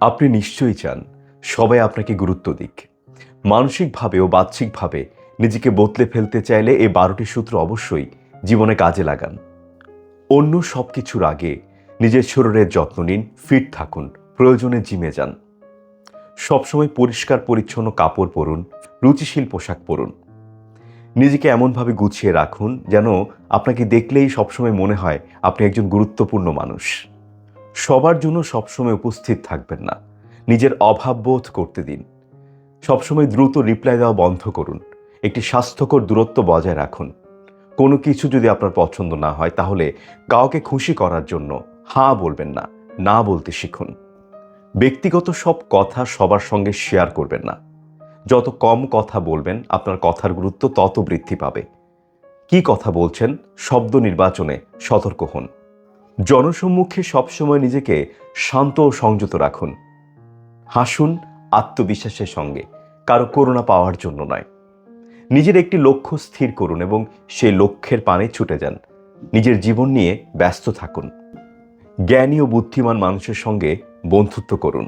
আপনি নিশ্চয়ই চান সবাই আপনাকে গুরুত্ব দিক। মানসিকভাবে ও বাহ্যিকভাবে নিজেকে বদলে ফেলতে চাইলে এই ১২টি সূত্র অবশ্যই জীবনে কাজে লাগান। অন্য সব কিছুর আগে নিজের শরীরের যত্ন নিন, ফিট থাকুন, প্রয়োজনে জিমে যান। সবসময় পরিষ্কার পরিচ্ছন্ন কাপড় পরুন, রুচিশীল পোশাক পরুন। নিজেকে এমনভাবে গুছিয়ে রাখুন যেন আপনাকে দেখলেই সবসময় মনে হয় আপনি একজন গুরুত্বপূর্ণ মানুষ। সবার জন্য সবসময় উপস্থিত থাকবেন না, নিজের অভাব বোধ করতে দিন। সবসময় দ্রুত রিপ্লাই দেওয়া বন্ধ করুন, একটি স্বাস্থ্যকর দূরত্ব বজায় রাখুন। কোনো কিছু যদি আপনার পছন্দ না হয় তাহলে কাউকে খুশি করার জন্য হ্যাঁ বলবেন না, না বলতে শিখুন। ব্যক্তিগত সব কথা সবার সঙ্গে শেয়ার করবেন না। যত কম কথা বলবেন আপনার কথার গুরুত্ব তত বৃদ্ধি পাবে। কি কথা বলছেন শব্দ নির্বাচনে সতর্ক হন। জনসম্মুখে সবসময় নিজেকে শান্ত ও সংযত রাখুন। হাসুন আত্মবিশ্বাসের সঙ্গে, কারো করুণা পাওয়ার জন্য নয়। নিজের একটি লক্ষ্য স্থির করুন এবং সেই লক্ষ্যের পানে ছুটে যান। নিজের জীবন নিয়ে ব্যস্ত থাকুন। জ্ঞানী ও বুদ্ধিমান মানুষের সঙ্গে বন্ধুত্ব করুন।